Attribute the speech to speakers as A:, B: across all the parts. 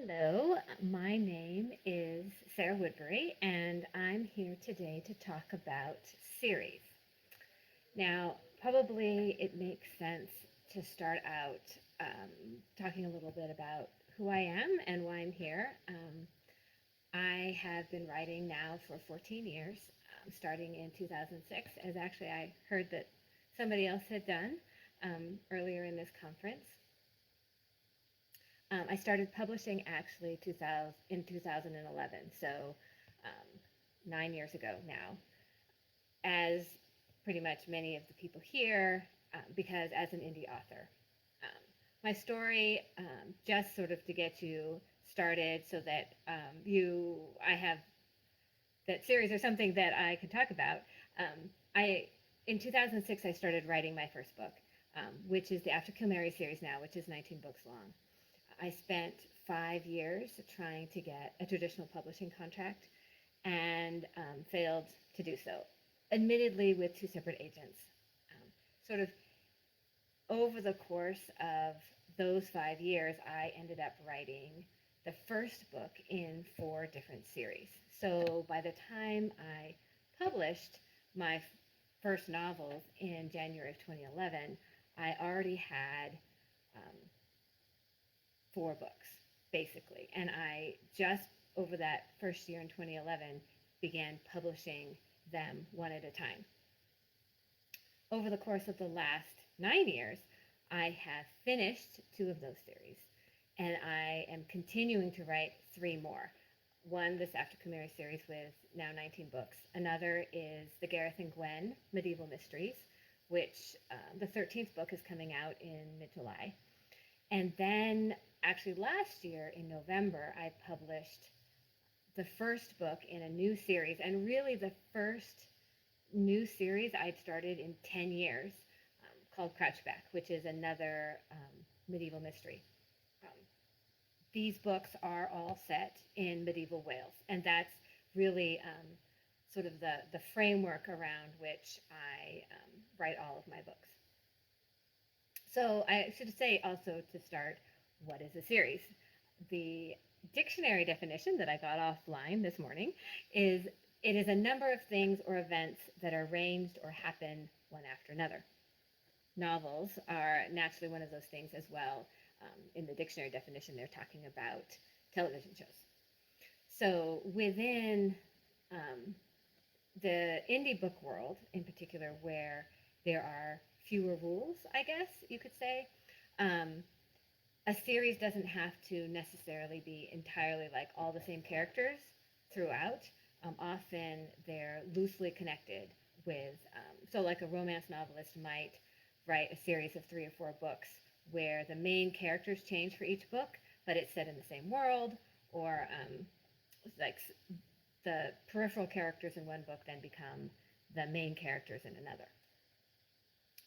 A: Hello, my name is Sarah Woodbury, and I'm here today to talk about series. Now, probably it makes sense to start out talking a little bit about who I am and why I'm here. I have been writing now for 14 years, starting in 2006, as actually I heard that somebody else had done earlier in this conference. I started publishing actually 2000, in 2011, so 9 years ago now, as pretty much many of the people here, because as an indie author. My story, just sort of to get you started so that I have that series or something that I can talk about. In 2006, I started writing my first book, which is the After Khmer series now, which is 19 books long. I spent 5 years trying to get a traditional publishing contract and failed to do so, admittedly with two separate agents. Sort of over the course of those 5 years, I ended up writing the first book in 4 different series. So by the time I published my first novel in January of 2011, I already had 4 books, basically. And I just over that first year in 2011 began publishing them one at a time. Over the course of the last 9 years, I have finished 2 of those series, and I am continuing to write 3 more. One, this After Khmer series with now 19 books. Another is the Gareth and Gwen Medieval Mysteries, which the 13th book is coming out in mid-July. And then actually last year in November, I published the first book in a new series, and really the first new series I'd started in 10 years, called Crouchback, which is another medieval mystery. These books are all set in medieval Wales, and that's really sort of the framework around which I write all of my books. So I should say also to start, what is a series? The dictionary definition that I got offline this morning is it is a number of things or events that are arranged or happen one after another. Novels are naturally one of those things as well. In the dictionary definition, they're talking about television shows. So within the indie book world in particular, where there are fewer rules, I guess you could say, a series doesn't have to necessarily be entirely like all the same characters throughout. Often they're loosely connected with, so like a romance novelist might write a series of 3 or 4 books where the main characters change for each book, but it's set in the same world, or like the peripheral characters in one book then become the main characters in another.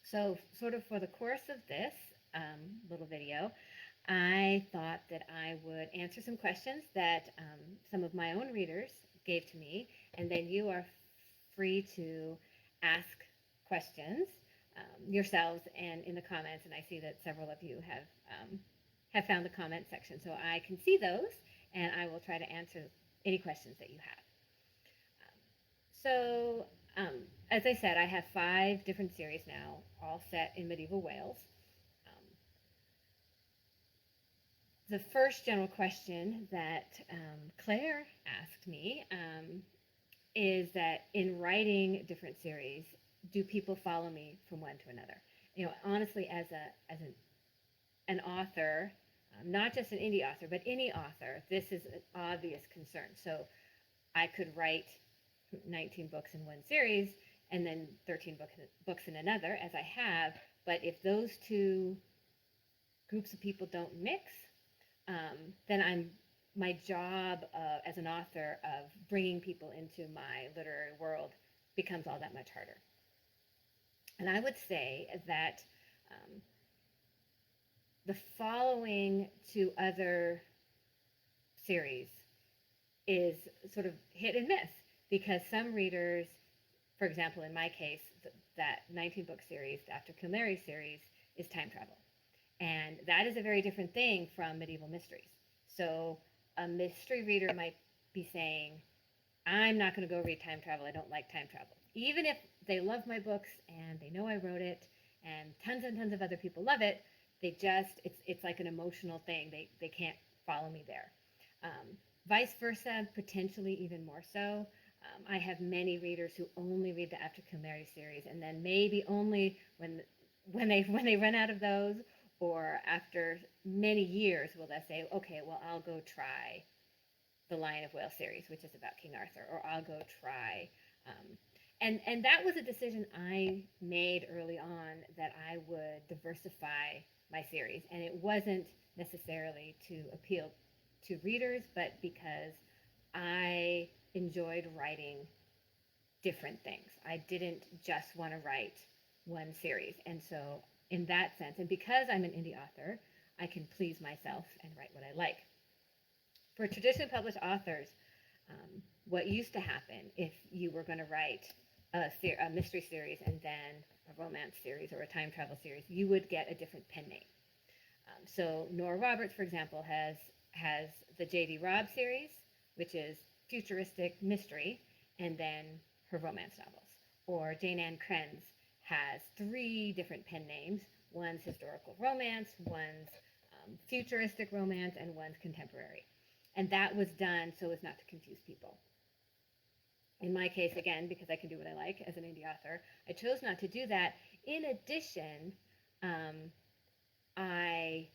A: So sort of for the course of this little video, I thought that I would answer some questions that some of my own readers gave to me, and then you are free to ask questions yourselves and in the comments, and I see that several of you have found the comment section, so I can see those, and I will try to answer any questions that you have. So as I said, I have 5 different series now, all set in medieval Wales. The first general question that Claire asked me is that in writing different series, do people follow me from one to another? You know, honestly, as an author, not just an indie author, but any author, this is an obvious concern. So I could write 19 books in one series and then 13 books in another, as I have, but if those 2 groups of people don't mix, then my job as an author of bringing people into my literary world becomes all that much harder. And I would say that the following to other series is sort of hit and miss, because some readers, for example, in my case, that 19-book series, the After Khmer series, is time travel. And that is a very different thing from medieval mysteries. So a mystery reader might be saying, I'm not going to go read time travel. I don't like time travel. Even if they love my books and they know I wrote it and tons of other people love it, they just, it's like an emotional thing. They can't follow me there. Vice versa, potentially even more so. I have many readers who only read the After Khmer series, and then maybe only when they run out of those, or after many years, will they say, okay, well, I'll go try the Lion of Wales series, which is about King Arthur, or I'll go try. And that was a decision I made early on, that I would diversify my series, and it wasn't necessarily to appeal to readers, but because I enjoyed writing different things. I didn't just want to write one series, and so in that sense, and because I'm an indie author, I can please myself and write what I like. For traditionally published authors, what used to happen if you were going to write a mystery series and then a romance series or a time travel series, you would get a different pen name. So Nora Roberts, for example, has the J.D. Robb series, which is futuristic mystery, and then her romance novels. Or Jane Ann Krenz has 3 different pen names. One's historical romance, one's futuristic romance, and one's contemporary. And that was done so as not to confuse people. In my case, again, because I can do what I like as an indie author, I chose not to do that. In addition, I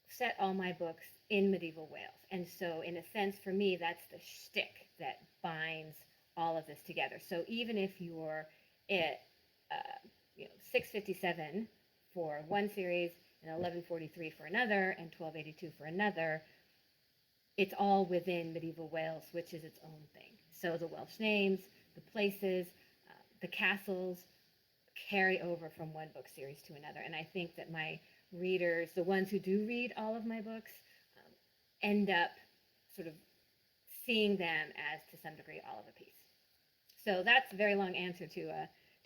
A: set all my books in medieval Wales. And so, in a sense, for me, that's the shtick that binds all of this together. So even if you're at 657 for one series and 1143 for another and 1282 for another, it's all within medieval Wales, which is its own thing. So the Welsh names, the places, the castles carry over from one book series to another. And I think that my readers, the ones who do read all of my books, end up sort of seeing them as, to some degree, all of a piece. So that's a very long answer to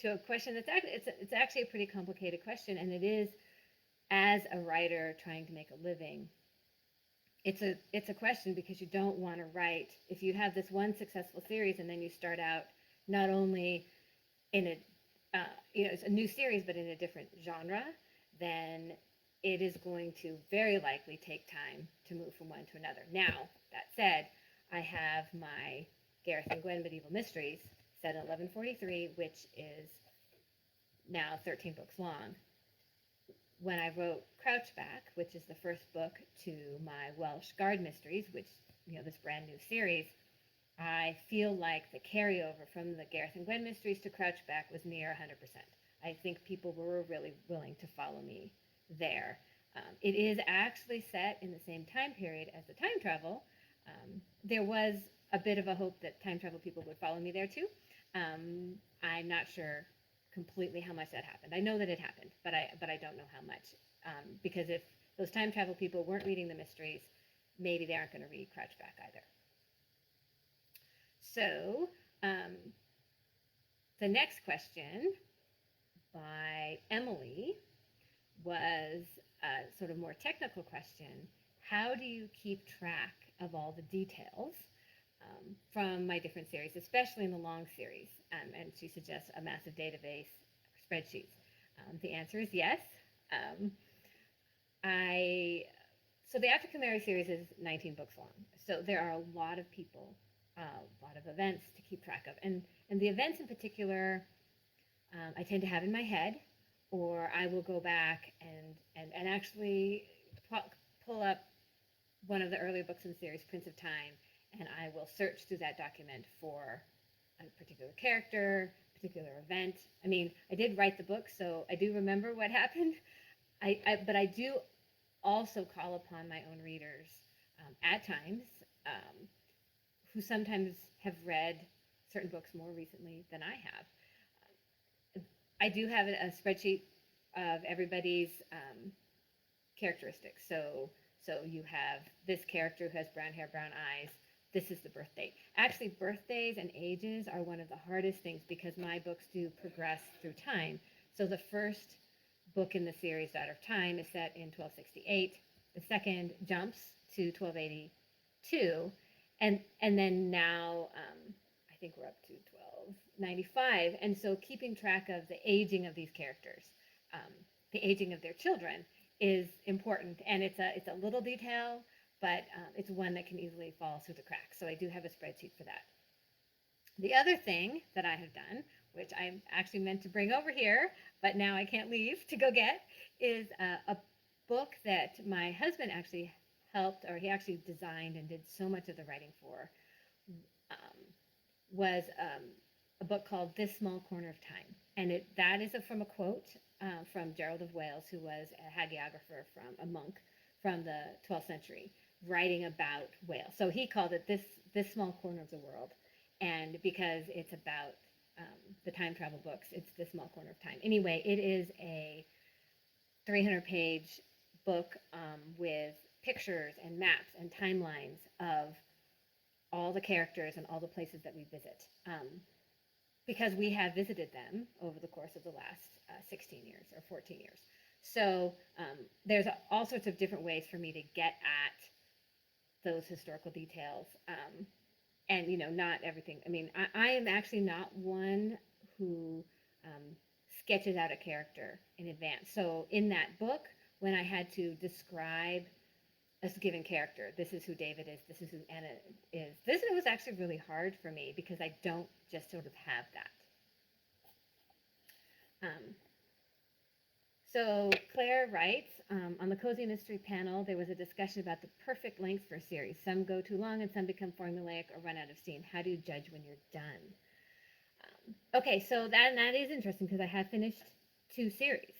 A: a question that's actually a pretty complicated question, and it is, as a writer trying to make a living, it's a question, because you don't want to write, if you have this one successful series and then you start out not only in a it's a new series but in a different genre, then it is going to very likely take time to move from one to another. Now, that said, I have my Gareth and Gwen Medieval Mysteries set in 1143, which is now 13 books long. When I wrote Crouchback, which is the first book to my Welsh Guard Mysteries, which, this brand new series, I feel like the carryover from the Gareth and Gwen Mysteries to Crouchback was near 100%. I think people were really willing to follow me there. It is actually set in the same time period as the time travel. There was a bit of a hope that time travel people would follow me there too. I'm not sure completely how much that happened. I know that it happened, but I don't know how much. Because if those time travel people weren't reading the mysteries, maybe they aren't going to read Crouchback either. So the next question by Emily was a sort of more technical question. How do you keep track of all the details from my different series, especially in the long series? And she suggests a massive database, spreadsheets. The answer is yes. So the After Khmer series is 19 books long. So there are a lot of people, a lot of events to keep track of. And the events in particular, I tend to have in my head, or I will go back and actually pull up one of the earlier books in the series, Prince of Time, and I will search through that document for a particular character, particular event. I mean, I did write the book, so I do remember what happened. But I do also call upon my own readers at times, who sometimes have read certain books more recently than I have. I do have a spreadsheet of everybody's characteristics. So you have this character who has brown hair, brown eyes. This is the birth date. Actually, birthdays and ages are one of the hardest things, because my books do progress through time. So the first book in the series, Daughter of Time, is set in 1268. The second jumps to 1282, and then now I think we're up to 1295. And so keeping track of the aging of these characters, the aging of their children, is important. And it's a little detail, but it's one that can easily fall through the cracks. So I do have a spreadsheet for that. The other thing that I have done, which I actually meant to bring over here, but now I can't leave to go get, is a book that my husband actually helped, or he actually designed and did so much of the writing for, was a book called This Small Corner of Time. And that is from a quote from Gerald of Wales, who was a hagiographer, a monk from the 12th century, writing about Wales. So he called it this small corner of the world. And because it's about the time travel books, it's This Small Corner of Time. Anyway, it is a 300-page book with pictures and maps and timelines of all the characters and all the places that we visit, because we have visited them over the course of the last 16 years or 14 years. So there's all sorts of different ways for me to get at those historical details. And, not everything. I mean, I am actually not one who sketches out a character in advance. So in that book, when I had to describe a given character, this is who David is, this is who Anna is, this was actually really hard for me because I don't just sort of have that. So Claire writes, on the Cozy Mystery panel, there was a discussion about the perfect length for a series. Some go too long and some become formulaic or run out of steam. How do you judge when you're done? Okay, so that is interesting because I have finished 2 series.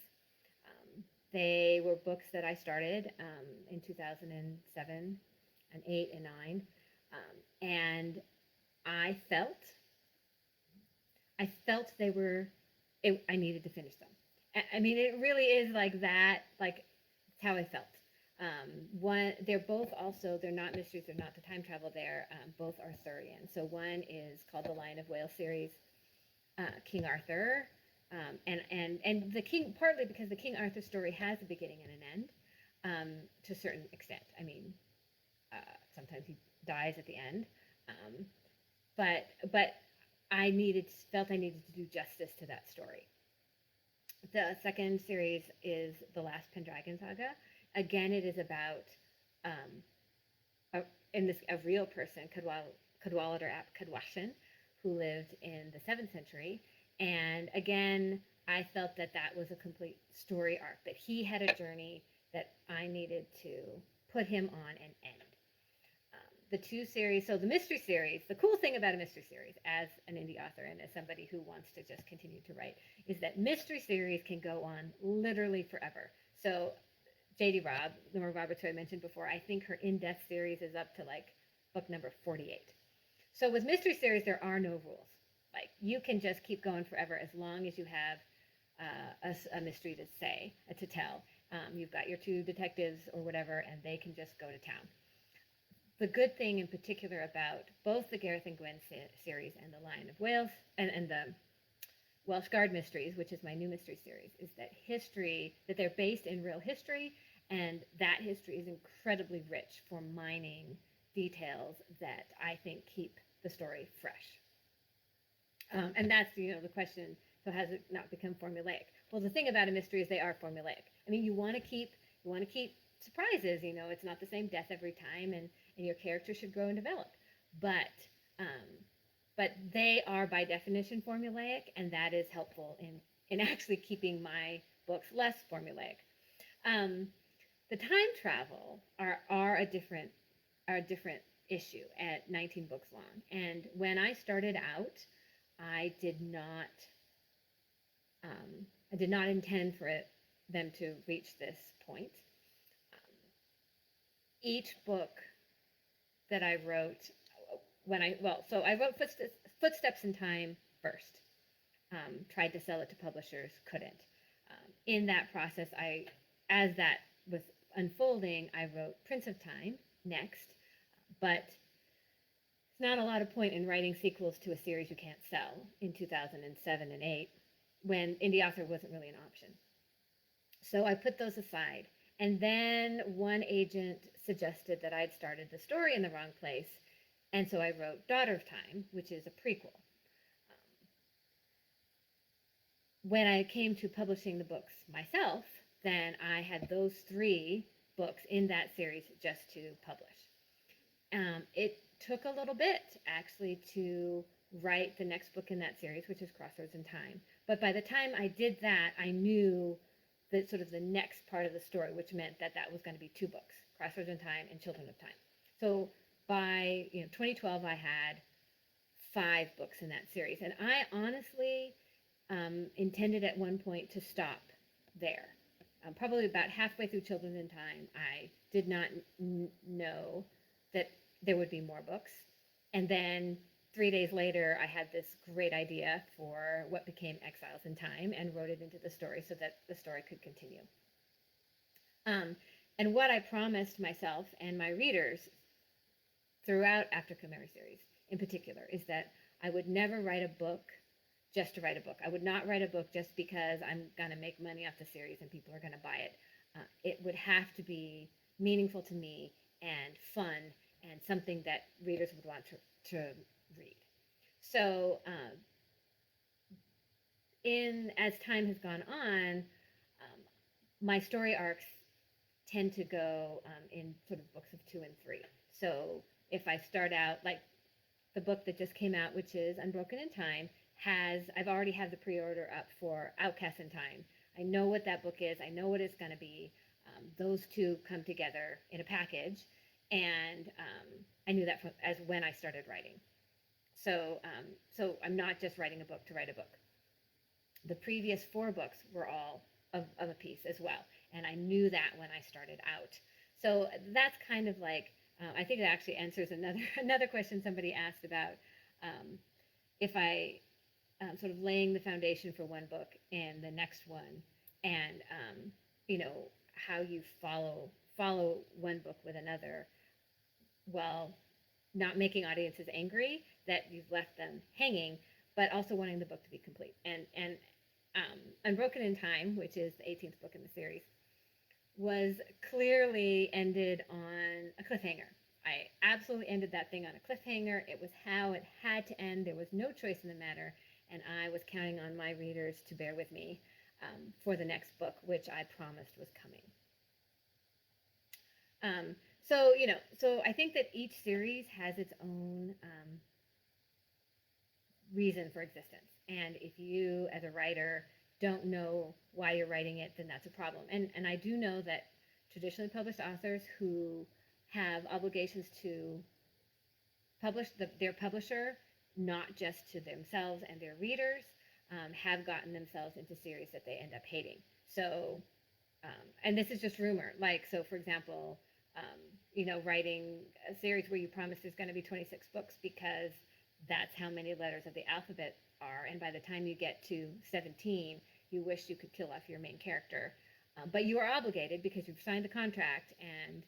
A: They were books that I started in 2007 and 8 and 9. And I felt they were, I needed to finish them. I mean, it really is like that, like how I felt. They're both also, they're not mysteries, they're not the time travel, they're both Arthurian. So one is called the Lion of Wales series, King Arthur, and the king, partly because the King Arthur story has a beginning and an end, to a certain extent. I mean, sometimes he dies at the end, but I felt I needed to do justice to that story. The second series is The Last Pendragon Saga. Again, it is about a real person, Cadwaladr ap Cadwallon, who lived in the 7th century. And again, I felt that was a complete story arc, that he had a journey that I needed to put him on and end. The 2 series, so the mystery series, the cool thing about a mystery series as an indie author and as somebody who wants to just continue to write, is that mystery series can go on literally forever. So J.D. Roberts, who I mentioned before, I think her in-depth series is up to like book number 48. So with mystery series, there are no rules. Like, you can just keep going forever as long as you have a mystery to tell. You've got your 2 detectives or whatever, and they can just go to town. The good thing in particular about both the Gareth and Gwen series and the Lion of Wales and the Welsh Guard mysteries, which is my new mystery series, is that they're based in real history, and that history is incredibly rich for mining details that I think keep the story fresh. And that's, the question, so has it not become formulaic? Well, the thing about a mystery is they are formulaic. I mean, you want to keep surprises, it's not the same death every time, and your character should grow and develop. But they are by definition formulaic, and that is helpful in actually keeping my books less formulaic. The time travel are a different issue at 19 books long. And when I started out, I did not intend for them to reach this point. Each book that I wrote, I wrote Footsteps in Time first. Tried to sell it to publishers, couldn't. In that process, as that was unfolding, I wrote Prince of Time next, but there's not a lot of point in writing sequels to a series you can't sell in 2007 and 8, when indie author wasn't really an option. So I put those aside, And then one agent suggested that I'd started the story in the wrong place. And so I wrote Daughter of Time, which is a prequel. When I came to publishing the books myself, then I had those 3 books in that series just to publish. It took a little bit actually to write the next book in that series, which is Crossroads in Time. But by the time I did that, I knew that sort of the next part of the story, which meant that that was going to be 2 books, Crossroads in Time and Children of Time. So by 2012, I had 5 books in that series, and I honestly intended at one point to stop there. Probably about halfway through Children in Time, I did not know that there would be more books. And then 3 days later, I had this great idea for what became Exiles in Time and wrote it into the story so that the story could continue. And what I promised myself and my readers throughout After Khmer series in particular is that I would never write a book just to write a book. I would not write a book just because I'm going to make money off the series and people are going to buy it. It would have to be meaningful to me and fun and something that readers would want to read. So as time has gone on, my story arcs tend to go in sort of books of 2 and 3. So if I start out, like the book that just came out, which is Unbroken in Time, I've already had the pre-order up for Outcast in Time. I know what that book is. I know what it's going to be. Those 2 come together in a package, and I knew that as when I started writing. So I'm not just writing a book to write a book. The previous 4 books were all of a piece as well, and I knew that when I started out. So that's kind of like, I think it actually answers another question somebody asked about if I sort of laying the foundation for one book and the next one, and how you follow one book with another, while not making audiences angry that you've left them hanging, but also wanting the book to be complete. And Unbroken in Time, which is the 18th book in the series, was clearly ended on a cliffhanger. I absolutely ended that thing on a cliffhanger. It was how it had to end. There was no choice in the matter, and I was counting on my readers to bear with me for the next book, which I promised was coming. So I think that each series has its own reason for existence. And if you, as a writer, don't know why you're writing it, then that's a problem. And I do know that traditionally published authors who have obligations to publish their publisher, not just to themselves and their readers, have gotten themselves into series that they end up hating. So, and this is just rumor. Like, so for example, writing a series where you promise there's going to be 26 books because that's how many letters of the alphabet are, and by the time you get to 17, you wish you could kill off your main character, but you are obligated because you've signed the contract, and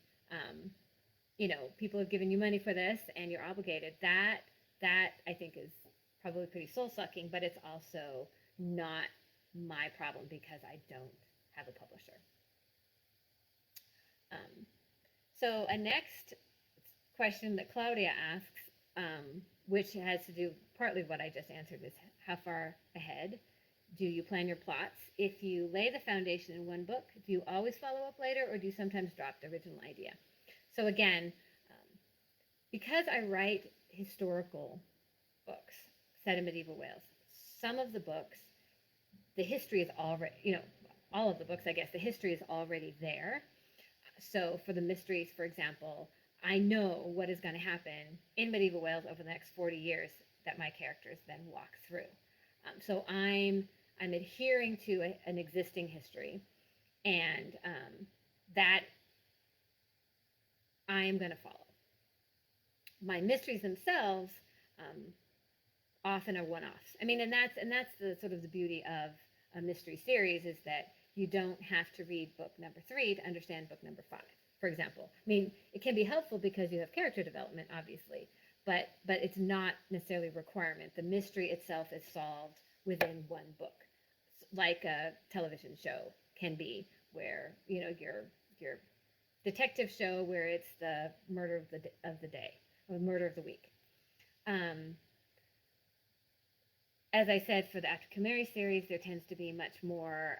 A: people have given you money for this, and you're obligated. That I think is probably pretty soul-sucking, but it's also not my problem because I don't have a publisher. So a next question that Claudia asks, which has to do partly what I just answered, is how far ahead do you plan your plots? If you lay the foundation in one book, do you always follow up later, or do you sometimes drop the original idea? So again, because I write historical books set in medieval Wales, some of the books, the history is already, all of the books, I guess, the history is already there. So for the mysteries, for example, I know what is going to happen in medieval Wales over the next 40 years that my characters then walk through. So I'm adhering to an existing history, and that I am going to follow. My mysteries themselves often are one-offs. I mean, and that's the sort of the beauty of a mystery series, is that you don't have to read book number 3 to understand book number 5, for example. I mean, it can be helpful because you have character development, obviously, but it's not necessarily a requirement. The mystery itself is solved within one book, like a television show can be, where you're your detective show where it's the murder of the day or murder of the week. Um, as I said, for the After Khmer series, there tends to be much more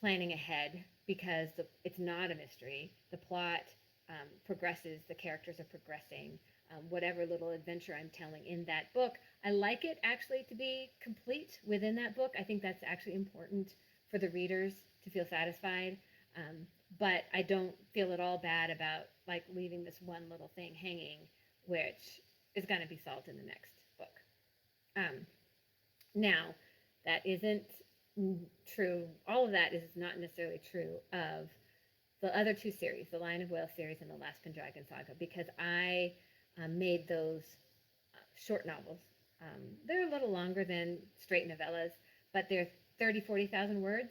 A: planning ahead because it's not a mystery. The plot progresses, the characters are progressing. Whatever little adventure I'm telling in that book, I like it actually to be complete within that book. I think that's actually important for the readers to feel satisfied. But I don't feel at all bad about like leaving this one little thing hanging, which is going to be solved in the next book. Now, that isn't true. All of that is not necessarily true of the other two series, the Lion of Wales series and the Last Pendragon Saga, because I made those short novels. They're a little longer than straight novellas, but they're 30, 40,000 words,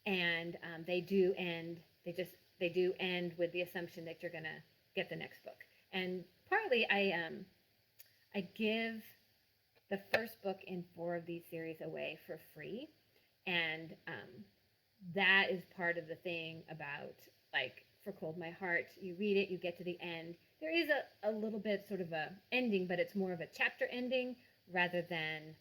A: and they do end. They do end with the assumption that you're gonna get the next book. And partly, I give the first book in 4 of these series away for free, and that is part of the thing about like For Cold My Heart. You read it, you get to the end. There is a little bit sort of a ending, but it's more of a chapter ending rather than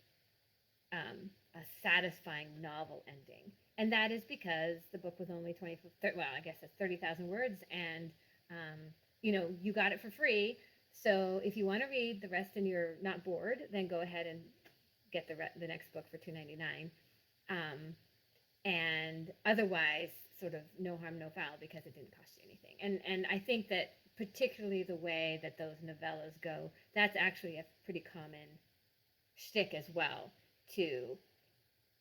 A: a satisfying novel ending. And that is because the book was only 30,000 words, and you got it for free. So if you want to read the rest and you're not bored, then go ahead and get the next book for $2.99. And otherwise, sort of no harm, no foul, because it didn't cost you anything. And I think that particularly the way that those novellas go, that's actually a pretty common shtick as well, to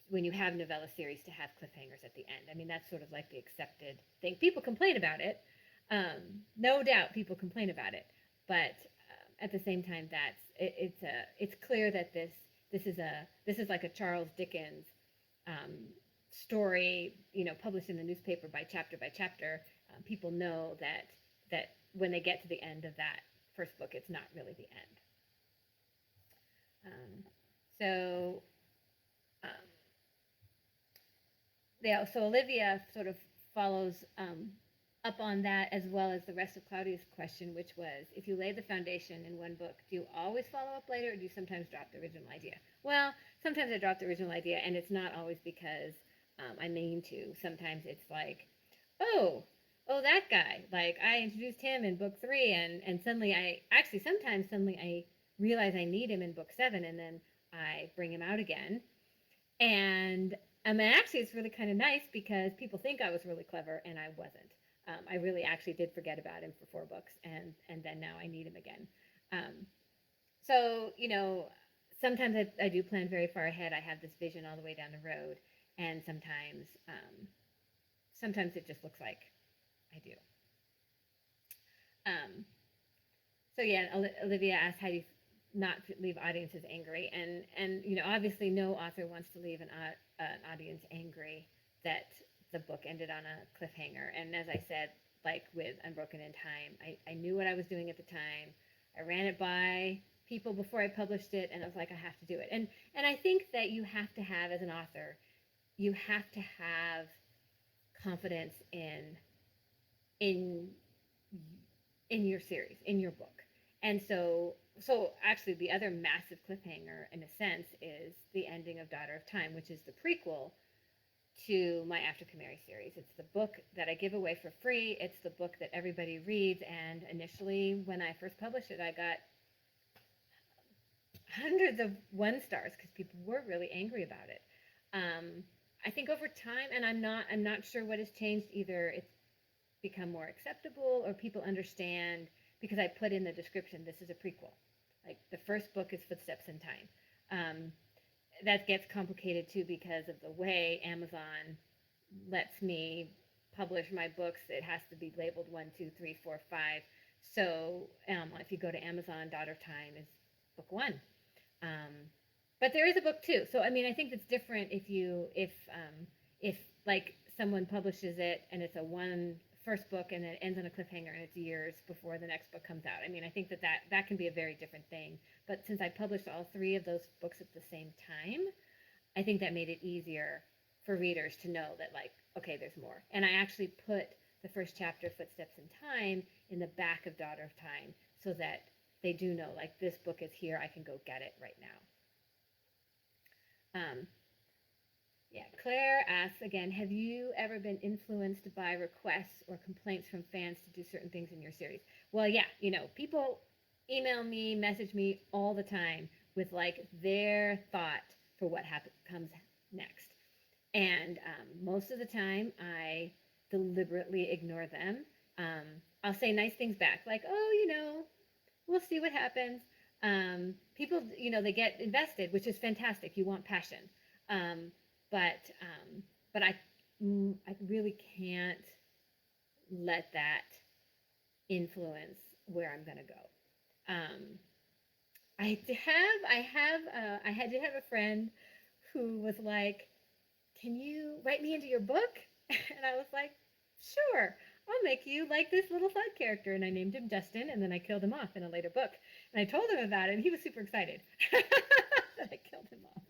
A: when you have novella series to have cliffhangers at the end. I mean, that's sort of like the accepted thing. People complain about it. No doubt people complain about it. But at the same time, it's clear that this is like a Charles Dickens story, published in the newspaper by chapter. People know that when they get to the end of that first book, it's not really the end. So Olivia sort of follows up on that, as well as the rest of Claudia's question, which was, if you lay the foundation in one book, do you always follow up later, or do you sometimes drop the original idea? Well, sometimes I drop the original idea, and it's not always because I mean to. Sometimes it's like, oh, that guy. Like, I introduced him in book 3, and suddenly I realize I need him in book 7, and then I bring him out again. And actually, it's really kind of nice because people think I was really clever, and I wasn't. I really actually did forget about him for 4 books, and then now I need him again. So, sometimes I do plan very far ahead. I have this vision all the way down the road, and sometimes it just looks like I do. So yeah, Olivia asked, how do you not leave audiences angry? And obviously no author wants to leave an audience angry that the book ended on a cliffhanger. And as I said, like with Unbroken in Time, I knew what I was doing at the time. I ran it by people before I published it, and I was like, I have to do it. And I think that you have to have, as an author, you have to have confidence in your series, in your book. And so actually the other massive cliffhanger, in a sense, is the ending of Daughter of Time, which is the prequel to my After Khmer series. It's the book that I give away for free. It's the book that everybody reads. And initially, when I first published it, I got hundreds of 1 stars because people were really angry about it. I think over time, and I'm not sure what has changed. Either it's become more acceptable, or people understand, because I put in the description, this is a prequel. Like, the first book is Footsteps in Time. That gets complicated too because of the way Amazon lets me publish my books. It has to be labeled 1, 2, 3, 4, 5. So if you go to Amazon, Daughter of Time is book 1. But there is a book 2. So I mean, I think it's different if like someone publishes it and it's a first book and then it ends on a cliffhanger and it's years before the next book comes out. I mean, I think that can be a very different thing. But since I published all 3 of those books at the same time, I think that made it easier for readers to know that, like, okay, there's more. And I actually put the first chapter, Footsteps in Time, in the back of Daughter of Time, so that they do know, like, this book is here, I can go get it right now. Yeah, Claire asks again, have you ever been influenced by requests or complaints from fans to do certain things in your series? Well, yeah, people email me, message me all the time with like their thought for what comes next. And most of the time, I deliberately ignore them. I'll say nice things back, like, oh, we'll see what happens. People, they get invested, which is fantastic. You want passion. But I really can't let that influence where I'm going to go. I did have a friend who was like, can you write me into your book? And I was like, sure, I'll make you like this little side character. And I named him Justin, and then I killed him off in a later book. And I told him about it, and he was super excited that I killed him off.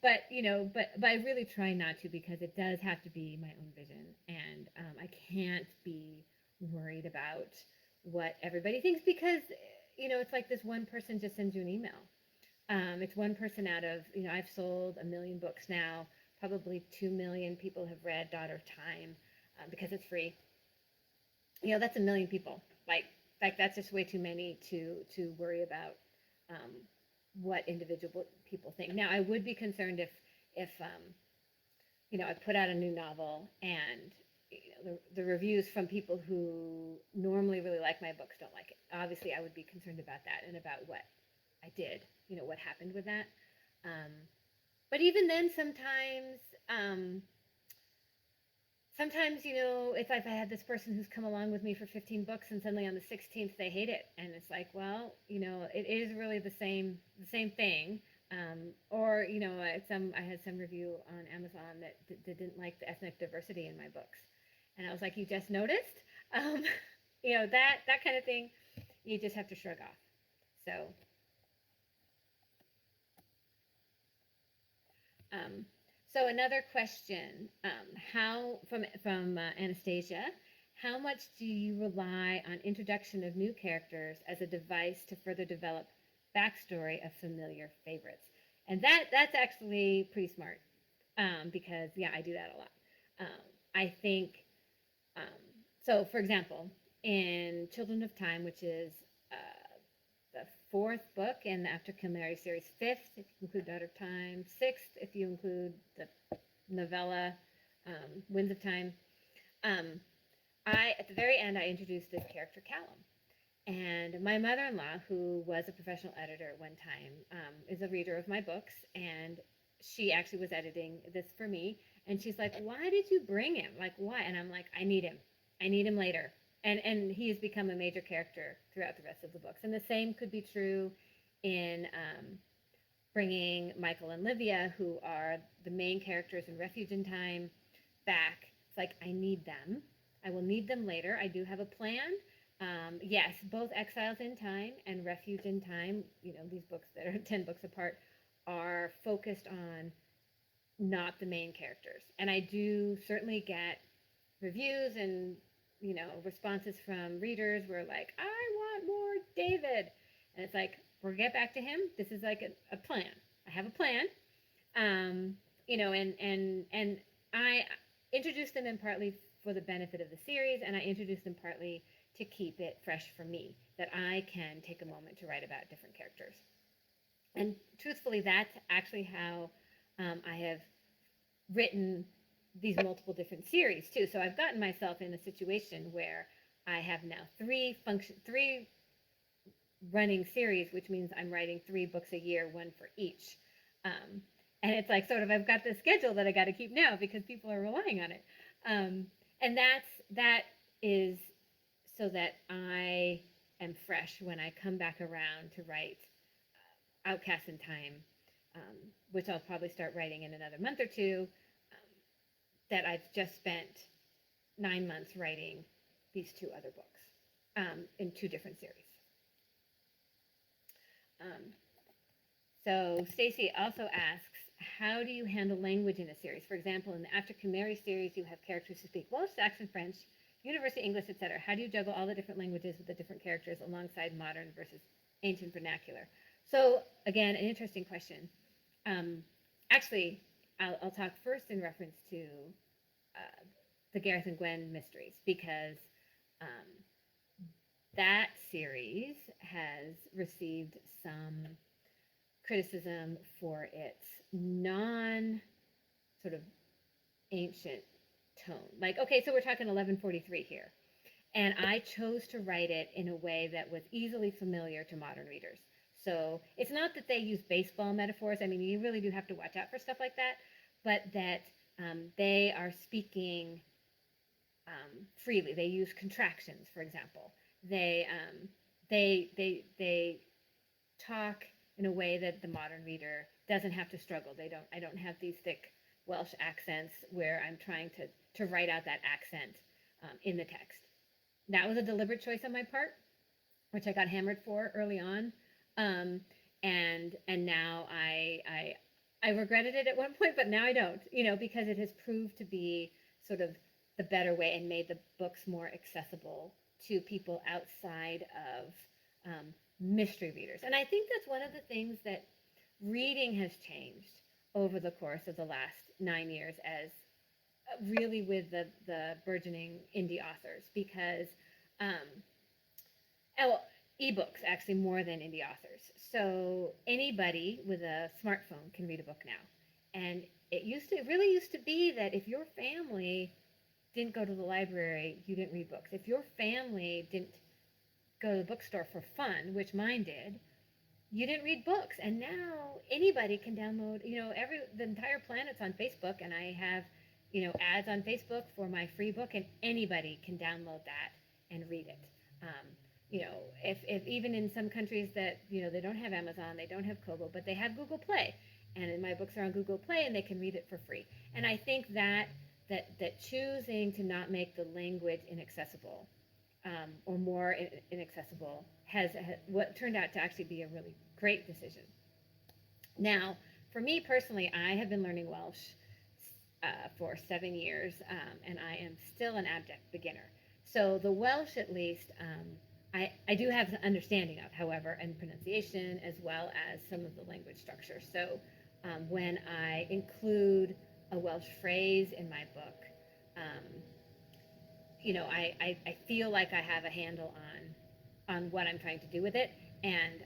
A: But I really try not to, because it does have to be my own vision, and I can't be worried about what everybody thinks, because it's like this one person just sends you an email. It's one person out of, I've sold 1 million books now. Probably 2 million people have read Daughter of Time because it's free. That's 1 million people. Like that's just way too many to worry about what individual people think. Now, I would be concerned if I put out a new novel and the reviews from people who normally really like my books don't like it. Obviously, I would be concerned about that and about what I did, what happened with that. But even then, sometimes, it's like I had this person who's come along with me for 15 books, and suddenly on the 16th they hate it, and it's like, well, it is really the same thing. Or I had some review on Amazon that didn't like the ethnic diversity in my books, and I was like, you just noticed, that kind of thing, you just have to shrug off. So another question, from Anastasia, how much do you rely on introduction of new characters as a device to further develop backstory of familiar favorites? And that's actually pretty smart, because yeah, I do that a lot. I think, so for example, in Children of Time, which is the 4th book in the After Khmer series, 5th if you include Daughter of Time, 6th if you include the novella Winds of Time. At the very end, I introduced this character, Callum. And my mother-in-law, who was a professional editor at one time, is a reader of my books, and she actually was editing this for me. And she's like, why did you bring him? Like, why? And I'm like, I need him later. And he has become a major character throughout the rest of the books. And the same could be true in bringing Michael and Livia, who are the main characters in Refuge in Time, back. It's like, I need them. I will need them later. I do have a plan. Yes, both Exiles in Time and Refuge in Time, these books that are 10 books apart, are focused on not the main characters. And I do certainly get reviews and responses from readers where like, I want more David. And it's like, we'll get back to him. This is like a plan. I have a plan. And I introduced them in partly for the benefit of the series, and I introduced them partly to keep it fresh for me, that I can take a moment to write about different characters. And truthfully, that's actually how I have written these multiple different series too. So I've gotten myself in a situation where I have now 3 running series, which means I'm writing 3 books a year, 1 for each. And it's like sort of, I've got this schedule that I got to keep now because people are relying on it. And that is so that I am fresh when I come back around to write Outcasts in Time, which I'll probably start writing in another month or 2, that I've just spent 9 months writing these 2 other books in 2 different series. So Stacy also asks, how do you handle language in a series? For example, in the After Khmer series, you have characters who speak Welsh, Saxon, French, University English, etc. How do you juggle all the different languages with the different characters alongside modern versus ancient vernacular? So again, an interesting question. Um, Actually, I'll talk first in reference to the Gareth and Gwen mysteries, because um, that series has received some criticism for its non sort of ancient tone. Like, okay, so we're talking 1143 here. And I chose to write it in a way that was easily familiar to modern readers. So it's not that they use baseball metaphors. I mean, you really do have to watch out for stuff like that, but that they are speaking freely. They use contractions, for example. They they talk in a way that the modern reader doesn't have to struggle. They don't. I don't have these thick Welsh accents where I'm trying to write out that accent in the text. That was a deliberate choice on my part, which I got hammered for early on, um, and now I regretted it at one point, but now I don't. Because it has proved to be sort of the better way and made the books more accessible to people outside of mystery readers. And I think that's one of the things that reading has changed over the course of the last 9 years, as really with the burgeoning indie authors, because um, oh, ebooks actually more than indie authors. So anybody with a smartphone can read a book now, and it really used to be that if your family didn't go to the library, you didn't read books. If your family didn't go to the bookstore for fun, which mine did, you didn't read books. And now anybody can download, the entire planet's on Facebook, and I have, ads on Facebook for my free book, and anybody can download that and read it. If even in some countries that, they don't have Amazon, they don't have Kobo, but they have Google Play, and my books are on Google Play, and they can read it for free. And I think that choosing to not make the language inaccessible, or more inaccessible, has what turned out to actually be a really great decision. Now, for me personally, I have been learning Welsh for 7 years, and I am still an abject beginner. So the Welsh, at least, I do have an understanding of, however, and pronunciation, as well as some of the language structure. So when I include a Welsh phrase in my book, I feel like I have a handle on what I'm trying to do with it, and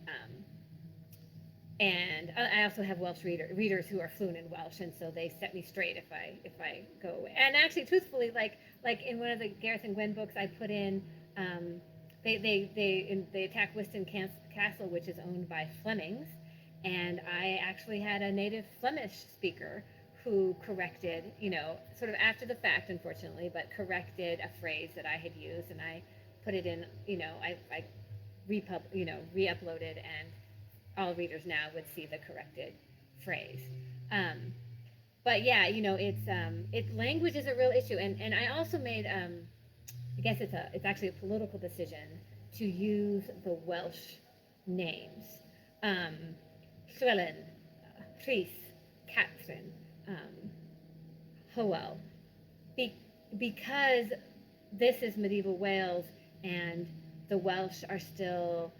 A: I also have Welsh readers who are fluent in Welsh, and so they set me straight if I go away. And actually, truthfully, like in one of the Gareth and Gwen books, I put in they attack Wiston Castle, which is owned by Flemings, and I actually had a native Flemish speaker who corrected, sort of after the fact, unfortunately, but corrected a phrase that I had used, and I put it in, I re-uploaded, and all readers now would see the corrected phrase. But yeah, language is a real issue, and I also made, I guess it's actually a political decision to use the Welsh names, Llywelyn, Rhys, Catherine, Hywel, because this is medieval Wales, and the Welsh are still,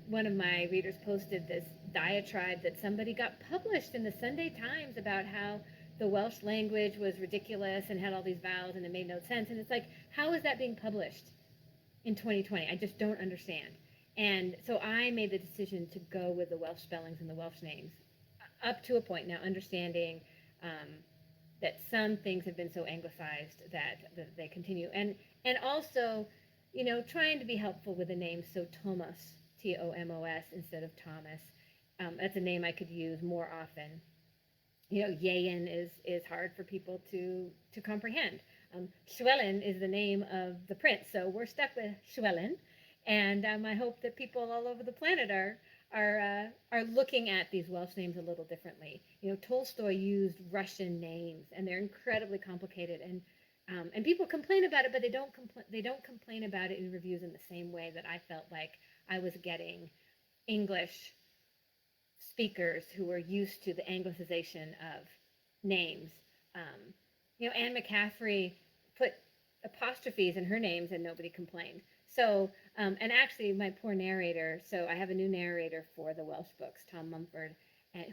A: one of my readers posted this diatribe that somebody got published in the Sunday Times about how the Welsh language was ridiculous and had all these vowels and it made no sense. And it's like, how is that being published in 2020? I just don't understand. And so I made the decision to go with the Welsh spellings and the Welsh names up to a point, now understanding that some things have been so anglicized that they continue. And also, trying to be helpful with the name. So Thomas, Tomos, instead of Thomas. That's a name I could use more often. Yeyen is hard for people to comprehend. Llywelyn is the name of the prince, so we're stuck with Llywelyn. And I hope that people all over the planet are looking at these Welsh names a little differently. Tolstoy used Russian names, and they're incredibly complicated, and people complain about it, but they don't complain about it in reviews in the same way that I felt like I was getting English speakers who are used to the anglicization of names. Um, Anne McCaffrey put apostrophes in her names and nobody complained. So, and actually, my poor narrator, so I have a new narrator for the Welsh books, Tom Mumford,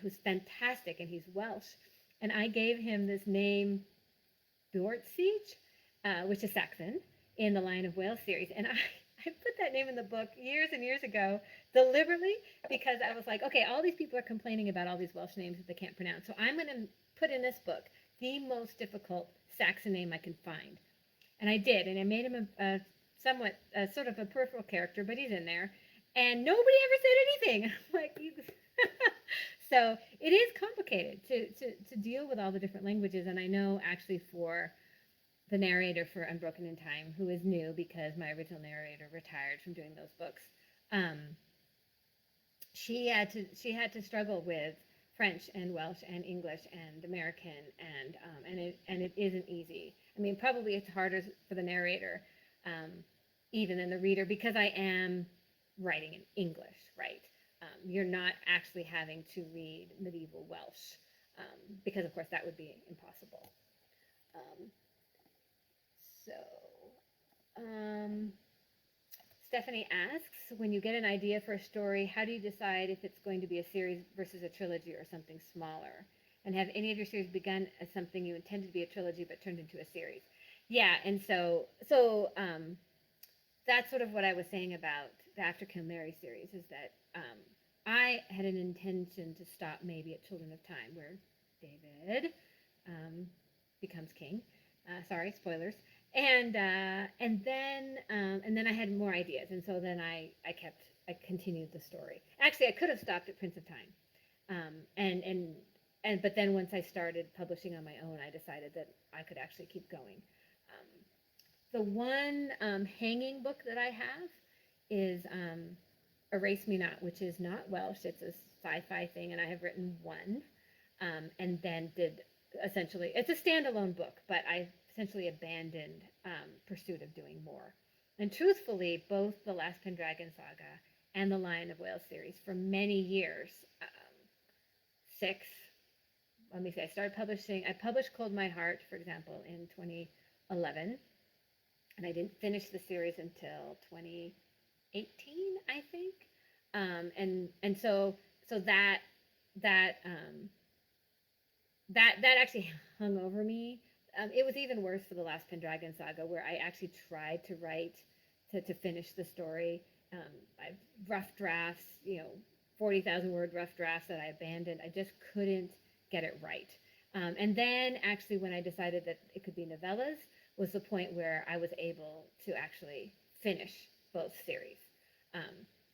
A: who's fantastic, and he's Welsh. And I gave him this name, Dortzic, which is Saxon, in the Lion of Wales series. And I put that name in the book years and years ago deliberately because I was like, okay, all these people are complaining about all these Welsh names that they can't pronounce. So I'm going to put in this book the most difficult Saxon name I can find. And I did. And I made him a somewhat sort of a peripheral character, but he's in there. And nobody ever said anything. I'm like, so it is complicated to deal with all the different languages. And I know actually for the narrator for Unbroken in Time, who is new because my original narrator retired from doing those books, she had to struggle with French and Welsh and English and American and it isn't easy. I mean, probably it's harder for the narrator even than the reader because I am writing in English, right? You're not actually having to read medieval Welsh because, of course, that would be impossible. Stephanie asks, when you get an idea for a story, how do you decide if it's going to be a series versus a trilogy or something smaller? And have any of your series begun as something you intended to be a trilogy but turned into a series? Yeah, and so that's sort of what I was saying about the After Khmer series is that I had an intention to stop maybe at Children of Time, where David becomes king. Sorry, spoilers. And then I had more ideas, and so then I continued the story. Actually, I could have stopped at Prince of Time, but then once I started publishing on my own, I decided that I could actually keep going. The one hanging book that I have is Erase Me Not, which is not Welsh. It's a sci-fi thing, and I have written one, and then did essentially, it's a standalone book, but I essentially abandoned pursuit of doing more. And truthfully, both the Last Pendragon Saga and the Lion of Wales series, for many years, I published Cold My Heart, for example, in 2011, and I didn't finish the series until 2018, I think. And so that actually hung over me. It was even worse for the Last Pendragon Saga, where I actually tried to write to finish the story. I've rough drafts, 40,000 word rough drafts that I abandoned. I just couldn't get it right. And then actually when I decided that it could be novellas was the point where I was able to actually finish both series.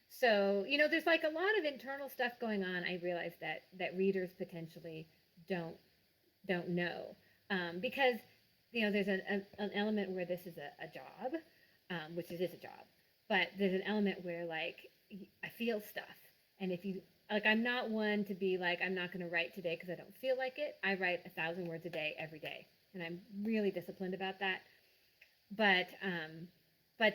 A: So, there's like a lot of internal stuff going on. I realized that readers potentially don't know. Because, there's an element where this is a job, which it is a job, but there's an element where, like, I feel stuff. And if you, like, I'm not one to be like, I'm not going to write today because I don't feel like it. I write 1,000 words a day, every day. And I'm really disciplined about that. But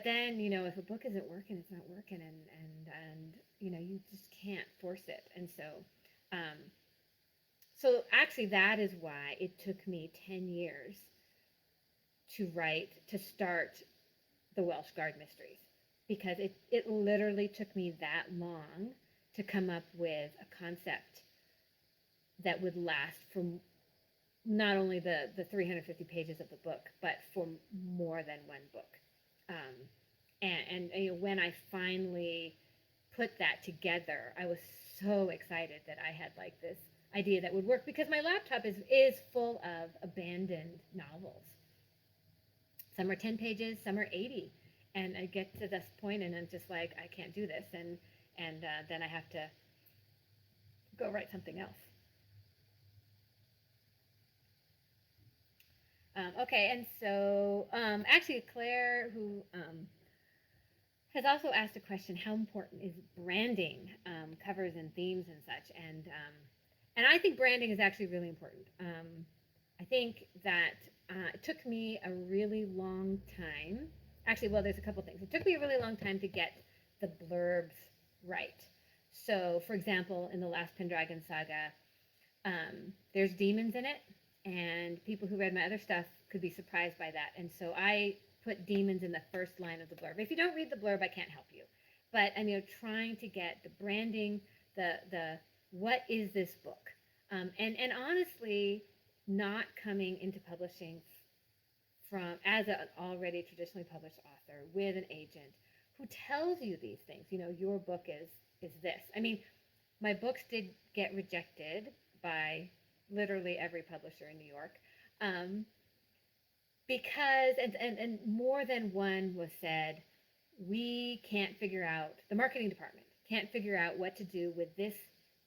A: then, if a book isn't working, it's not working. And you just can't force it. And so actually, that is why it took me 10 years to start the Welsh Guard Mysteries, because it literally took me that long to come up with a concept that would last for not only the 350 pages of the book, but for more than one book. And when I finally put that together, I was so excited that I had like this idea that would work, because my laptop is full of abandoned novels. Some are 10 pages, some are 80, and I get to this point and I'm just like, I can't do this, and then I have to go write something else. Okay, and so actually Claire, who has also asked a question, how important is branding covers and themes and such, and I think branding is actually really important. I think that it took me a really long time. Actually, well, there's a couple things. It took me a really long time to get the blurbs right. So, for example, in the last Pendragon saga, there's demons in it, and people who read my other stuff could be surprised by that. And so I put demons in the first line of the blurb. If you don't read the blurb, I can't help you. But I'm, trying to get the branding, the what is this book, and honestly, not coming into publishing from as an already traditionally published author with an agent who tells you these things. Your book is this. I mean, my books did get rejected by literally every publisher in New York, because and more than one was said, we can't figure out, the marketing department can't figure out what to do with this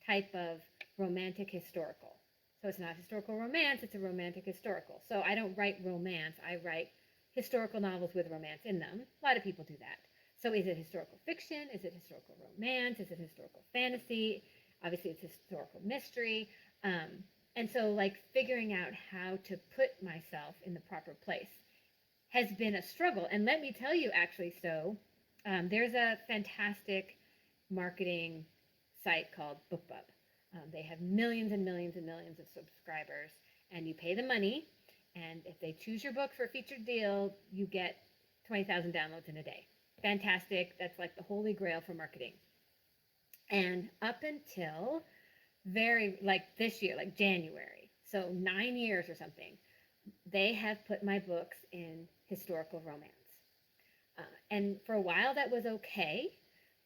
A: type of romantic historical. So it's not historical romance, it's a romantic historical. So I don't write romance, I write historical novels with romance in them. A lot of people do that. So is it historical fiction? Is it historical romance? Is it historical fantasy? Obviously, it's historical mystery. And so, figuring out how to put myself in the proper place has been a struggle. And let me tell you, actually, there's a fantastic marketing site called BookBub. They have millions and millions and millions of subscribers, and you pay the money. And if they choose your book for a featured deal, you get 20,000 downloads in a day. Fantastic. That's like the holy grail for marketing. And up until this year, January, so 9 years or something, they have put my books in historical romance. And for a while that was okay,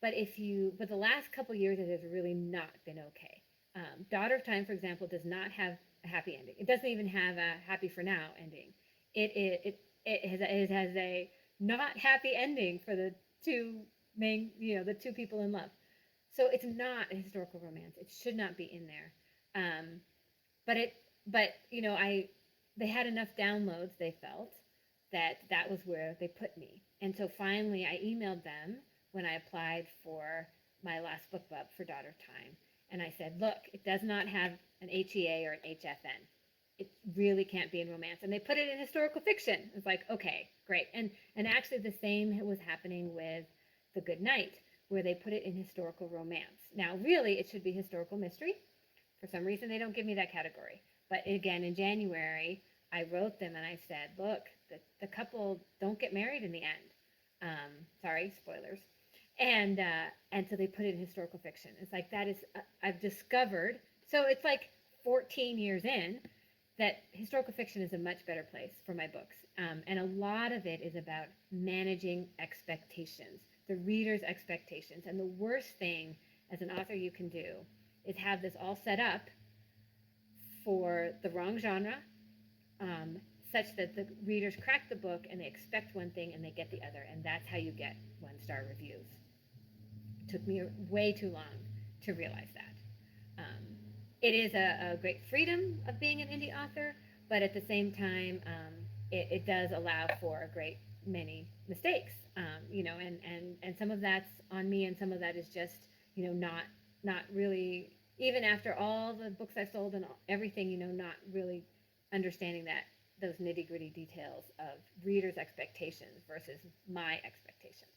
A: but the last couple years it has really not been okay. Daughter of Time, for example, does not have a happy ending. It doesn't even have a happy for now ending. It has a not happy ending for the two main, the two people in love. So it's not a historical romance. It should not be in there. They had enough downloads, they felt, that was where they put me. And so finally I emailed them when I applied for my last BookBub for Daughter of Time. And I said, look, it does not have an HEA or an HFN. It really can't be in romance. And they put it in historical fiction. It's like, okay, great. And actually the same was happening with The Good Night, where they put it in historical romance. Now, really, it should be historical mystery. For some reason, they don't give me that category. But again, in January, I wrote them and I said, look, the couple don't get married in the end. Sorry, spoilers. And so they put it in historical fiction. It's like, that is, I've discovered, so it's like 14 years in, that historical fiction is a much better place for my books. And a lot of it is about managing expectations, the reader's expectations. And the worst thing as an author you can do is have this all set up for the wrong genre, such that the readers crack the book and they expect one thing and they get the other. And that's how you get 1-star reviews. It took me way too long to realize that. It is a great freedom of being an indie author, but at the same time, it does allow for a great many mistakes, and some of that's on me, and some of that is just, not really, even after all the books I've sold and everything, not really understanding those nitty gritty details of readers' expectations versus my expectations.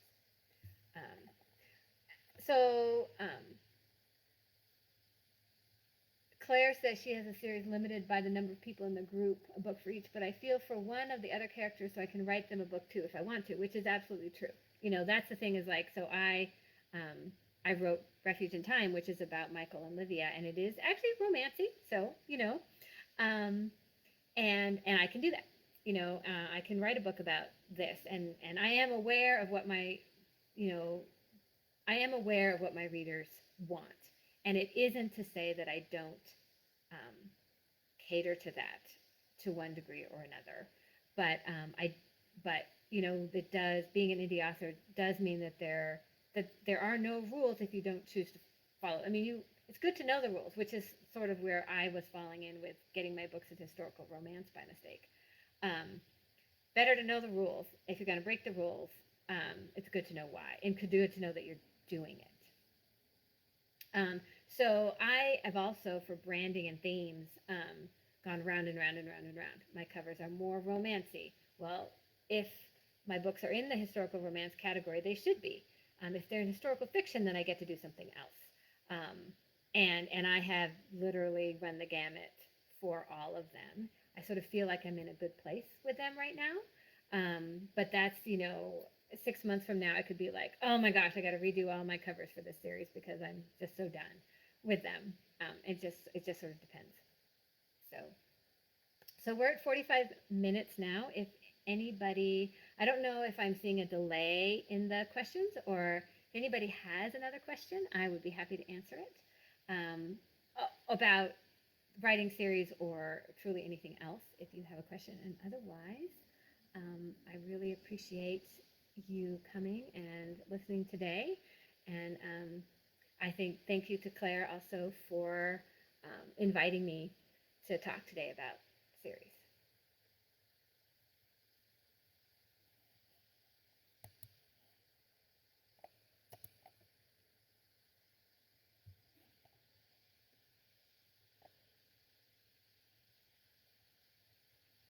A: Claire says she has a series limited by the number of people in the group, a book for each, but I feel for one of the other characters so I can write them a book too if I want to, which is absolutely true. That's the thing is so I wrote Refuge in Time, which is about Michael and Livia, and it is actually romancy, so, and I can do that. I can write a book about this, and I am aware of what my readers want. And it isn't to say that I don't cater to that to one degree or another, but it does. Being an indie author does mean that there are no rules if you don't choose to follow. I mean, it's good to know the rules, which is sort of where I was falling in with getting my books in historical romance by mistake. Better to know the rules. If you're going to break the rules, it's good to know why, and good to know that you're doing it. So I have also, for branding and themes, gone round and round and round and round. My covers are more romancy. Well, if my books are in the historical romance category, they should be. If they're in historical fiction, then I get to do something else. And I have literally run the gamut for all of them. I sort of feel like I'm in a good place with them right now. But that's, 6 months from now, I could be like, oh my gosh, I got to redo all my covers for this series because I'm just so done with them. It just sort of depends. So, so we're at 45 minutes now. If anybody, I don't know if I'm seeing a delay in the questions, or if anybody has another question, I would be happy to answer it, about writing series or truly anything else if you have a question. And otherwise, I really appreciate you coming and listening today. And I think thank you to Claire also for inviting me to talk today about series.